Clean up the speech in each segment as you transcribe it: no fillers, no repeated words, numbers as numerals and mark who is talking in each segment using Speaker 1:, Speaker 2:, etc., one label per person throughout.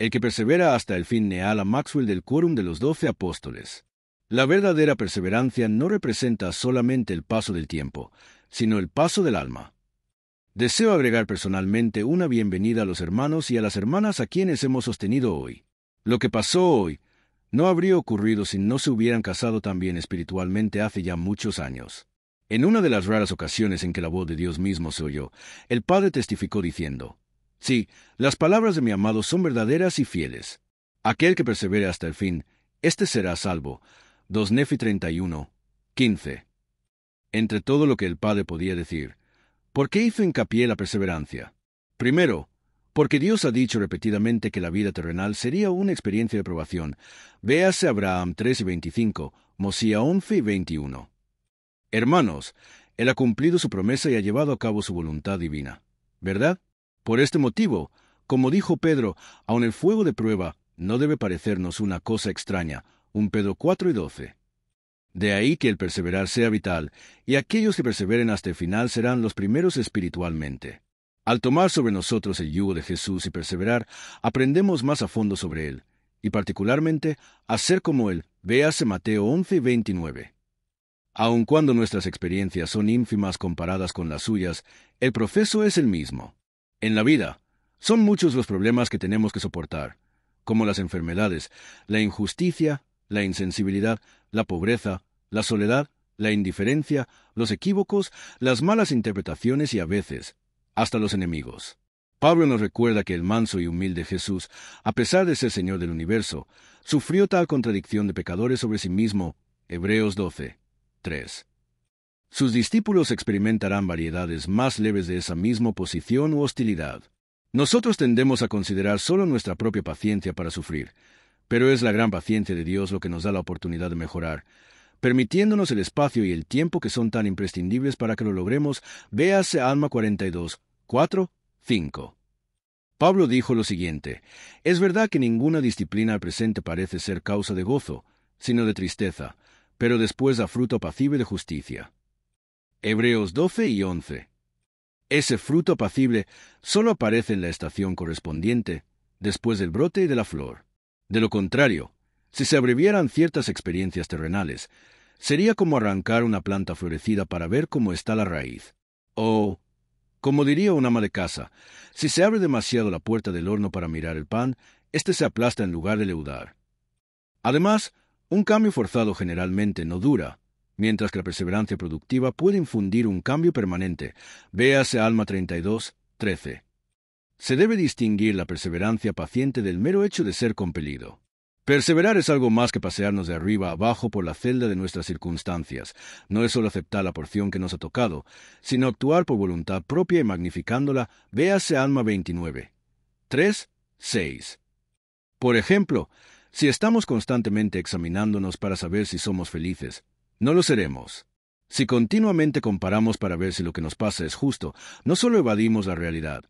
Speaker 1: El que persevera hasta el fin Neala Maxwell del quórum de los 12 apóstoles. La verdadera perseverancia no representa solamente el paso del tiempo, sino el paso del alma. Deseo agregar personalmente una bienvenida a los hermanos y a las hermanas a quienes hemos sostenido hoy. Lo que pasó hoy no habría ocurrido si no se hubieran casado también espiritualmente hace ya muchos años. En una de las raras ocasiones en que la voz de Dios mismo se oyó, el Padre testificó diciendo: «Sí, las palabras de mi amado son verdaderas y fieles. Aquel que persevere hasta el fin, éste será salvo». 2 Nefi 31, 15. Entre todo lo que el Padre podía decir, ¿por qué hizo hincapié en la perseverancia? Primero, porque Dios ha dicho repetidamente que la vida terrenal sería una experiencia de probación. Véase Abraham 3 y 25, Mosía 11 y 21. Hermanos, Él ha cumplido su promesa y ha llevado a cabo su voluntad divina, ¿verdad? Por este motivo, como dijo Pedro, aun el fuego de prueba no debe parecernos una cosa extraña. 1 Pedro 4 y 12. De ahí que el perseverar sea vital, y aquellos que perseveren hasta el final serán los primeros espiritualmente. Al tomar sobre nosotros el yugo de Jesús y perseverar, aprendemos más a fondo sobre Él, y particularmente a ser como Él. Véase Mateo 11 y 29. Aun cuando nuestras experiencias son ínfimas comparadas con las suyas, el proceso es el mismo. En la vida, son muchos los problemas que tenemos que soportar, como las enfermedades, la injusticia, la insensibilidad, la pobreza, la soledad, la indiferencia, los equívocos, las malas interpretaciones y a veces, hasta los enemigos. Pablo nos recuerda que el manso y humilde Jesús, a pesar de ser Señor del universo, sufrió tal contradicción de pecadores sobre sí mismo. Hebreos 12, 3. Sus discípulos experimentarán variedades más leves de esa misma oposición u hostilidad. Nosotros tendemos a considerar solo nuestra propia paciencia para sufrir, pero es la gran paciencia de Dios lo que nos da la oportunidad de mejorar, permitiéndonos el espacio y el tiempo que son tan imprescindibles para que lo logremos. Véase Alma 42, 4, 5. Pablo dijo lo siguiente: «Es verdad que ninguna disciplina al presente parece ser causa de gozo, sino de tristeza, pero después da fruto apacible de justicia». Hebreos 12 y 11. Ese fruto apacible solo aparece en la estación correspondiente, después del brote y de la flor. De lo contrario, si se abreviaran ciertas experiencias terrenales, sería como arrancar una planta florecida para ver cómo está la raíz. O, como diría un ama de casa, si se abre demasiado la puerta del horno para mirar el pan, éste se aplasta en lugar de leudar. Además, un cambio forzado generalmente no dura, mientras que la perseverancia productiva puede infundir un cambio permanente. Véase Alma 32, 13. Se debe distinguir la perseverancia paciente del mero hecho de ser compelido. Perseverar es algo más que pasearnos de arriba a abajo por la celda de nuestras circunstancias. No es solo aceptar la porción que nos ha tocado, sino actuar por voluntad propia y magnificándola. Véase Alma 29, 3, 6. Por ejemplo, si estamos constantemente examinándonos para saber si somos felices, no lo seremos. Si continuamente comparamos para ver si lo que nos pasa es justo, no solo evadimos la realidad,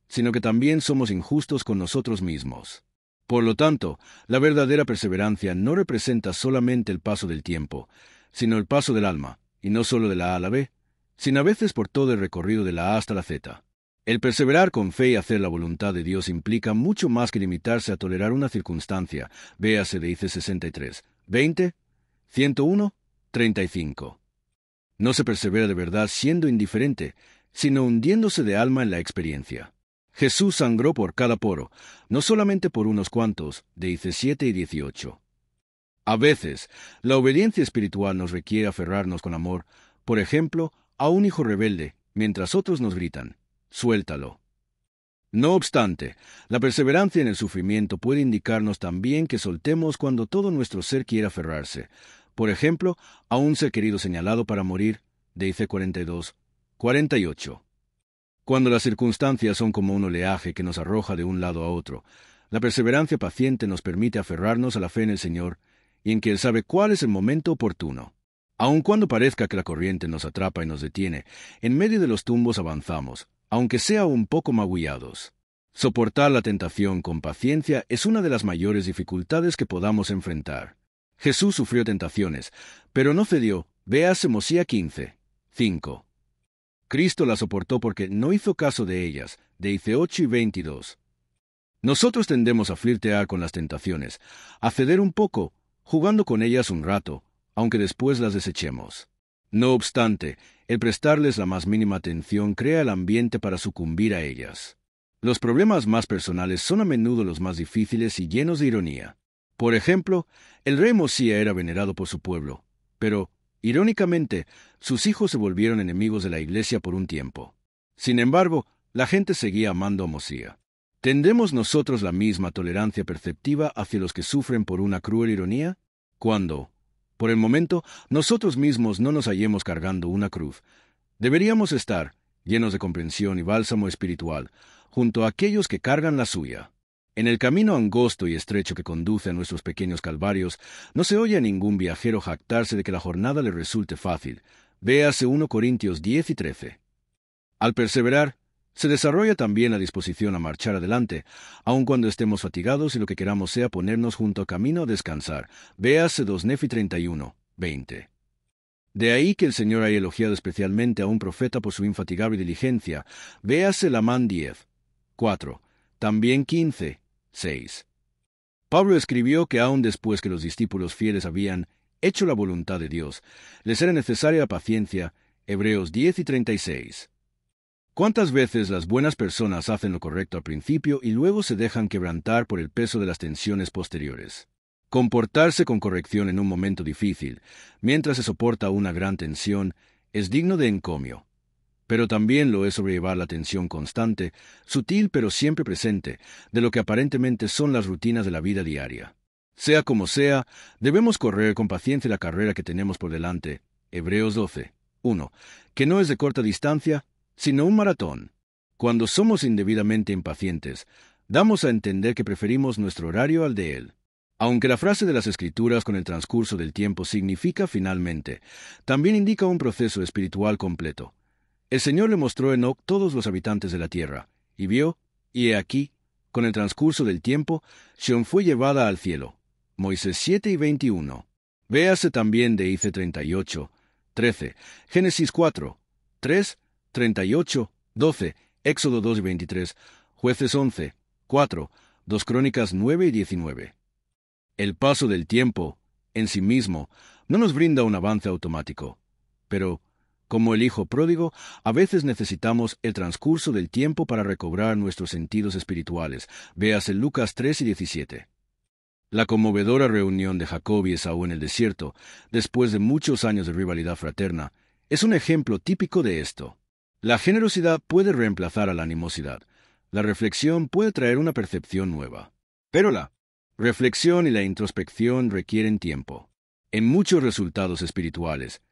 Speaker 1: sino que también somos injustos con nosotros mismos. Por lo tanto, la verdadera perseverancia no representa solamente el paso del tiempo, sino el paso del alma, y no solo de la A a la B, sino a veces por todo el recorrido de la A hasta la Z. El perseverar con fe y hacer la voluntad de Dios implica mucho más que limitarse a tolerar una circunstancia. Véase de IC 63, 20, 101, 35. No se persevera de verdad siendo indiferente, sino hundiéndose de alma en la experiencia. Jesús sangró por cada poro, no solamente por unos cuantos, de 17 y 18. A veces, la obediencia espiritual nos requiere aferrarnos con amor, por ejemplo, a un hijo rebelde, mientras otros nos gritan: «Suéltalo». No obstante, la perseverancia en el sufrimiento puede indicarnos también que soltemos cuando todo nuestro ser quiere aferrarse, por ejemplo, a un ser querido señalado para morir, de IC 42, 48. Cuando las circunstancias son como un oleaje que nos arroja de un lado a otro, la perseverancia paciente nos permite aferrarnos a la fe en el Señor y en que Él sabe cuál es el momento oportuno. Aun cuando parezca que la corriente nos atrapa y nos detiene, en medio de los tumbos avanzamos, aunque sea un poco magullados. Soportar la tentación con paciencia es una de las mayores dificultades que podamos enfrentar. Jesús sufrió tentaciones, pero no cedió. Véase Mosía 15, 5. Cristo la soportó porque no hizo caso de ellas, de IC 8 y 22. Nosotros tendemos a flirtear con las tentaciones, a ceder un poco, jugando con ellas un rato, aunque después las desechemos. No obstante, el prestarles la más mínima atención crea el ambiente para sucumbir a ellas. Los problemas más personales son a menudo los más difíciles y llenos de ironía. Por ejemplo, el rey Mosía era venerado por su pueblo, pero, irónicamente, sus hijos se volvieron enemigos de la Iglesia por un tiempo. Sin embargo, la gente seguía amando a Mosía. ¿Tendremos nosotros la misma tolerancia perceptiva hacia los que sufren por una cruel ironía? Cuando, por el momento, nosotros mismos no nos hallemos cargando una cruz, deberíamos estar, llenos de comprensión y bálsamo espiritual, junto a aquellos que cargan la suya. En el camino angosto y estrecho que conduce a nuestros pequeños calvarios, no se oye a ningún viajero jactarse de que la jornada le resulte fácil. Véase 1 Corintios 10 y 13. Al perseverar, se desarrolla también la disposición a marchar adelante, aun cuando estemos fatigados y lo que queramos sea ponernos junto al camino a descansar. Véase 2 Nefi 31, 20. De ahí que el Señor haya elogiado especialmente a un profeta por su infatigable diligencia. Véase Lamán 10, 4, también 15, 6. Pablo escribió que aun después que los discípulos fieles habían hecho la voluntad de Dios, les era necesaria la paciencia. Hebreos 10 y 36. ¿Cuántas veces las buenas personas hacen lo correcto al principio y luego se dejan quebrantar por el peso de las tensiones posteriores? Comportarse con corrección en un momento difícil, mientras se soporta una gran tensión, es digno de encomio. Pero también lo es sobrellevar la tensión constante, sutil pero siempre presente, de lo que aparentemente son las rutinas de la vida diaria. Sea como sea, debemos correr con paciencia la carrera que tenemos por delante. Hebreos 12, 1, que no es de corta distancia, sino un maratón. Cuando somos indebidamente impacientes, damos a entender que preferimos nuestro horario al de él. Aunque la frase de las Escrituras con el transcurso del tiempo significa finalmente, también indica un proceso espiritual completo. El Señor le mostró a Enoc todos los habitantes de la tierra, y vio, y he aquí, con el transcurso del tiempo, Sión fue llevada al cielo. Moisés 7 y 21. Véase también de Ice 38, 13, Génesis 4, 3, 38, 12, Éxodo 2 y 23, Jueces 11, 4, 2 Crónicas 9 y 19. El paso del tiempo, en sí mismo, no nos brinda un avance automático, pero, como el hijo pródigo, a veces necesitamos el transcurso del tiempo para recobrar nuestros sentidos espirituales. Véase Lucas 3 y 17. La conmovedora reunión de Jacob y Esaú en el desierto, después de muchos años de rivalidad fraterna, es un ejemplo típico de esto. La generosidad puede reemplazar a la animosidad. La reflexión puede traer una percepción nueva. Pero la reflexión y la introspección requieren tiempo. En muchos resultados espirituales,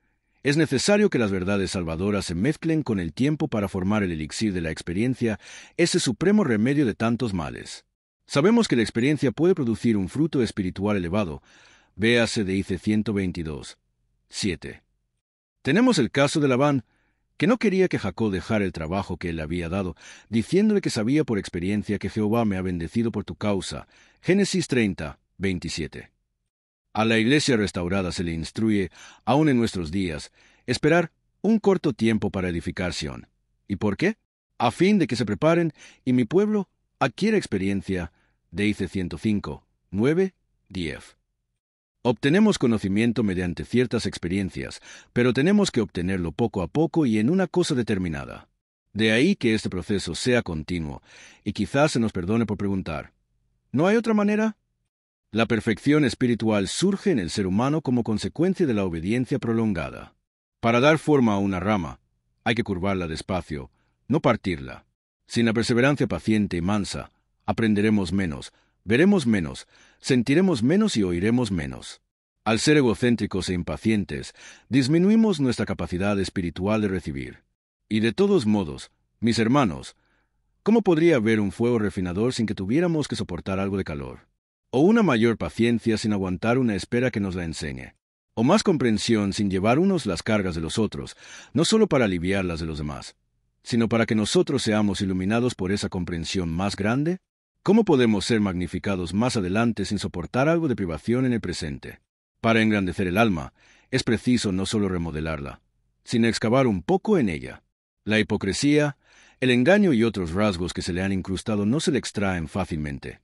Speaker 1: es necesario que las verdades salvadoras se mezclen con el tiempo para formar el elixir de la experiencia, ese supremo remedio de tantos males. Sabemos que la experiencia puede producir un fruto espiritual elevado. Véase de Ice 122, 7. Tenemos el caso de Labán, que no quería que Jacob dejara el trabajo que él le había dado, diciéndole que sabía por experiencia que Jehová me ha bendecido por tu causa. Génesis 30, 27. A la iglesia restaurada se le instruye, aun en nuestros días, esperar un corto tiempo para edificar Sión. ¿Y por qué? A fin de que se preparen y mi pueblo adquiera experiencia. Dice 105, 9, 10. Obtenemos conocimiento mediante ciertas experiencias, pero tenemos que obtenerlo poco a poco y en una cosa determinada. De ahí que este proceso sea continuo, y quizás se nos perdone por preguntar, ¿no hay otra manera? La perfección espiritual surge en el ser humano como consecuencia de la obediencia prolongada. Para dar forma a una rama, hay que curvarla despacio, no partirla. Sin la perseverancia paciente y mansa, aprenderemos menos, veremos menos, sentiremos menos y oiremos menos. Al ser egocéntricos e impacientes, disminuimos nuestra capacidad espiritual de recibir. Y de todos modos, mis hermanos, ¿cómo podría haber un fuego refinador sin que tuviéramos que soportar algo de calor? O una mayor paciencia sin aguantar una espera que nos la enseñe. O más comprensión sin llevar unos las cargas de los otros, no solo para aliviar las de los demás, sino para que nosotros seamos iluminados por esa comprensión más grande. ¿Cómo podemos ser magnificados más adelante sin soportar algo de privación en el presente? Para engrandecer el alma, es preciso no solo remodelarla, sino excavar un poco en ella. La hipocresía, El engaño y otros rasgos que se le han incrustado no se le extraen fácilmente.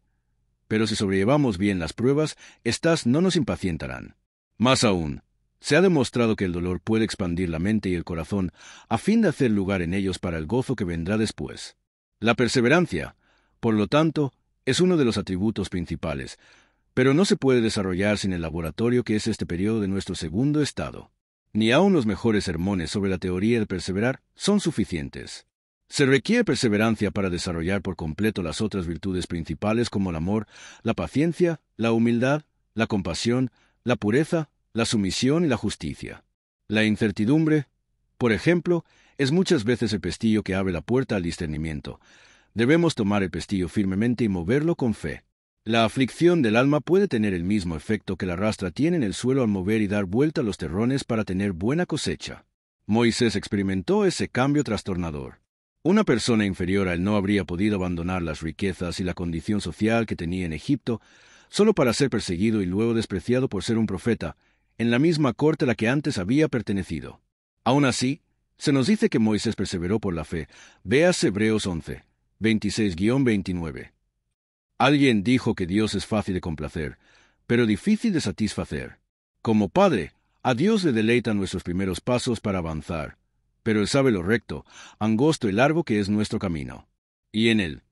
Speaker 1: Pero si sobrellevamos bien las pruebas, éstas no nos impacientarán. Más aún, se ha demostrado que el dolor puede expandir la mente y el corazón a fin de hacer lugar en ellos para el gozo que vendrá después. La perseverancia, por lo tanto, es uno de los atributos principales, pero no se puede desarrollar sin el laboratorio que es este periodo de nuestro segundo estado. Ni aun los mejores sermones sobre la teoría de perseverar son suficientes. Se requiere perseverancia para desarrollar por completo las otras virtudes principales como el amor, la paciencia, la humildad, la compasión, la pureza, la sumisión y la justicia. La incertidumbre, por ejemplo, es muchas veces el pestillo que abre la puerta al discernimiento. Debemos tomar el pestillo firmemente y moverlo con fe. La aflicción del alma puede tener el mismo efecto que la rastra tiene en el suelo al mover y dar vuelta a los terrones para tener buena cosecha. Moisés experimentó ese cambio trastornador. Una persona inferior a él no habría podido abandonar las riquezas y la condición social que tenía en Egipto solo para ser perseguido y luego despreciado por ser un profeta, en la misma corte a la que antes había pertenecido. Aún así, se nos dice que Moisés perseveró por la fe. Véase Hebreos 11, 26-29. Alguien dijo que Dios es fácil de complacer, pero difícil de satisfacer. Como Padre, a Dios le deleitan nuestros primeros pasos para avanzar, pero Él sabe lo recto, angosto y largo que es nuestro camino. Y en Él,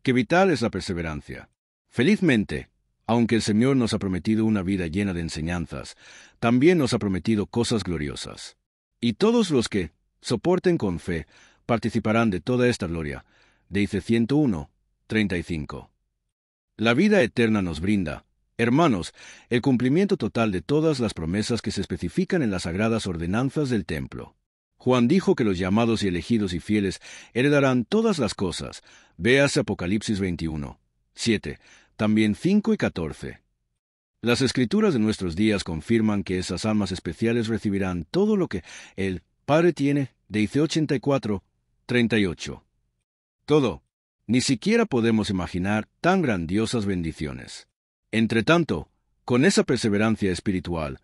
Speaker 1: qué vital es la perseverancia. Felizmente, aunque el Señor nos ha prometido una vida llena de enseñanzas, también nos ha prometido cosas gloriosas. Y todos los que soporten con fe participarán de toda esta gloria. Dice 101, 35. La vida eterna nos brinda, hermanos, el cumplimiento total de todas las promesas que se especifican en las sagradas ordenanzas del templo. Juan dijo que los llamados y elegidos y fieles heredarán todas las cosas. Véase Apocalipsis 21, 7, también 5 y 14. Las escrituras de nuestros días confirman que esas almas especiales recibirán todo lo que el Padre tiene, dice 84, 38. Todo. Ni siquiera podemos imaginar tan grandiosas bendiciones. Entretanto, con esa perseverancia espiritual,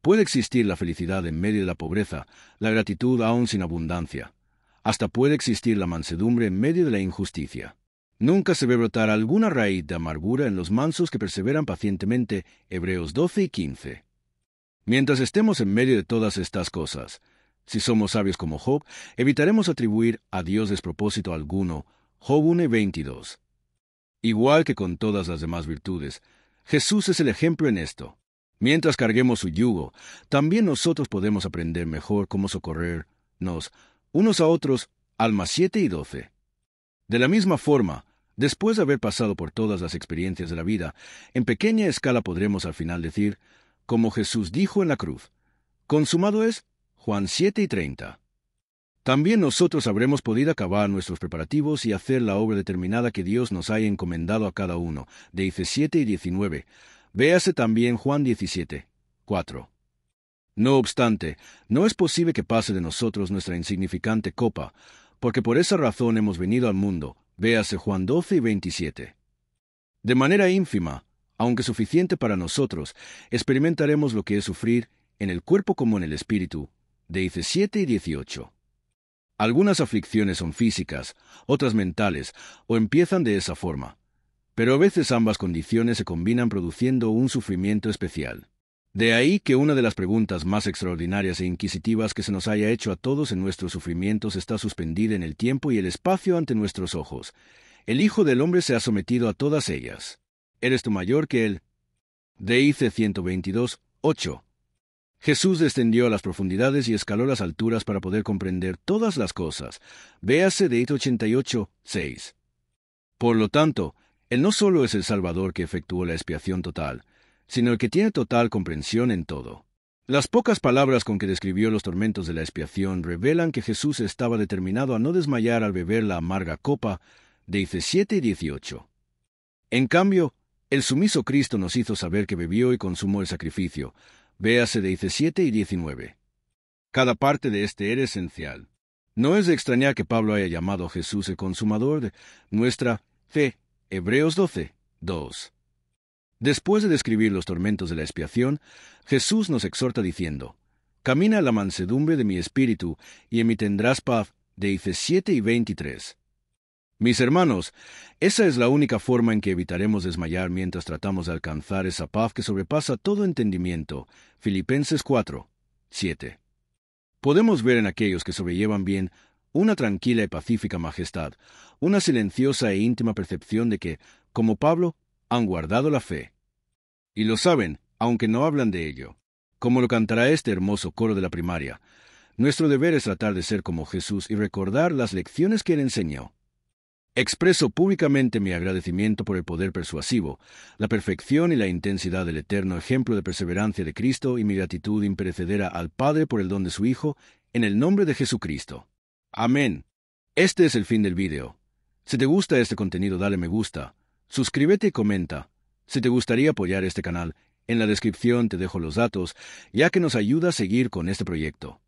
Speaker 1: puede existir la felicidad en medio de la pobreza, la gratitud aún sin abundancia. Hasta puede existir la mansedumbre en medio de la injusticia. Nunca se ve brotar alguna raíz de amargura en los mansos que perseveran pacientemente. Hebreos 12 y 15. Mientras estemos en medio de todas estas cosas, si somos sabios como Job, evitaremos atribuir a Dios despropósito alguno. Job 1 y 22. Igual que con todas las demás virtudes, Jesús es el ejemplo en esto. Mientras carguemos su yugo, también nosotros podemos aprender mejor cómo socorrernos unos a otros. Almas 7 y 12. De la misma forma, después de haber pasado por todas las experiencias de la vida, en pequeña escala podremos al final decir, como Jesús dijo en la cruz, «Consumado es», Juan 7 y 30. También nosotros habremos podido acabar nuestros preparativos y hacer la obra determinada que Dios nos haya encomendado a cada uno. Dice 7 y 19. Véase también Juan 17, 4. No obstante, no es posible que pase de nosotros nuestra insignificante copa, porque por esa razón hemos venido al mundo. Véase Juan 12 y 27. De manera ínfima, aunque suficiente para nosotros, experimentaremos lo que es sufrir, en el cuerpo como en el espíritu. Dice 7 y 18. Algunas aflicciones son físicas, otras mentales, o empiezan de esa forma. Pero a veces ambas condiciones se combinan produciendo un sufrimiento especial. De ahí que una de las preguntas más extraordinarias e inquisitivas que se nos haya hecho a todos en nuestros sufrimientos está suspendida en el tiempo y el espacio ante nuestros ojos. El Hijo del Hombre se ha sometido a todas ellas. ¿Eres tú mayor que Él? Dice 122, 8. Jesús descendió a las profundidades y escaló las alturas para poder comprender todas las cosas. Véase de 88, 6. Por lo tanto, Él no solo es el Salvador que efectuó la expiación total, sino el que tiene total comprensión en todo. Las pocas palabras con que describió los tormentos de la expiación revelan que Jesús estaba determinado a no desmayar al beber la amarga copa, dice 7 y 18. En cambio, el sumiso Cristo nos hizo saber que bebió y consumó el sacrificio. Véase de 17 y 19. Cada parte de este era esencial. No es de extrañar que Pablo haya llamado a Jesús el consumador de nuestra fe. Hebreos 12, 2. Después de describir los tormentos de la expiación, Jesús nos exhorta diciendo, «Camina a la mansedumbre de mi espíritu, y en mí tendrás paz», de 7 y 23. Mis hermanos, esa es la única forma en que evitaremos desmayar mientras tratamos de alcanzar esa paz que sobrepasa todo entendimiento. Filipenses 4, 7. Podemos ver en aquellos que sobrellevan bien una tranquila y pacífica majestad, una silenciosa e íntima percepción de que, como Pablo, han guardado la fe. Y lo saben, aunque no hablan de ello. Como lo cantará este hermoso coro de la primaria, nuestro deber es tratar de ser como Jesús y recordar las lecciones que Él enseñó. Expreso públicamente mi agradecimiento por el poder persuasivo, la perfección y la intensidad del eterno ejemplo de perseverancia de Cristo y mi gratitud imperecedera al Padre por el don de su Hijo, en el nombre de Jesucristo. Amén. Este es el fin del vídeo. Si te gusta este contenido, dale me gusta, suscríbete y comenta. Si te gustaría apoyar este canal, en la descripción te dejo los datos, ya que nos ayuda a seguir con este proyecto.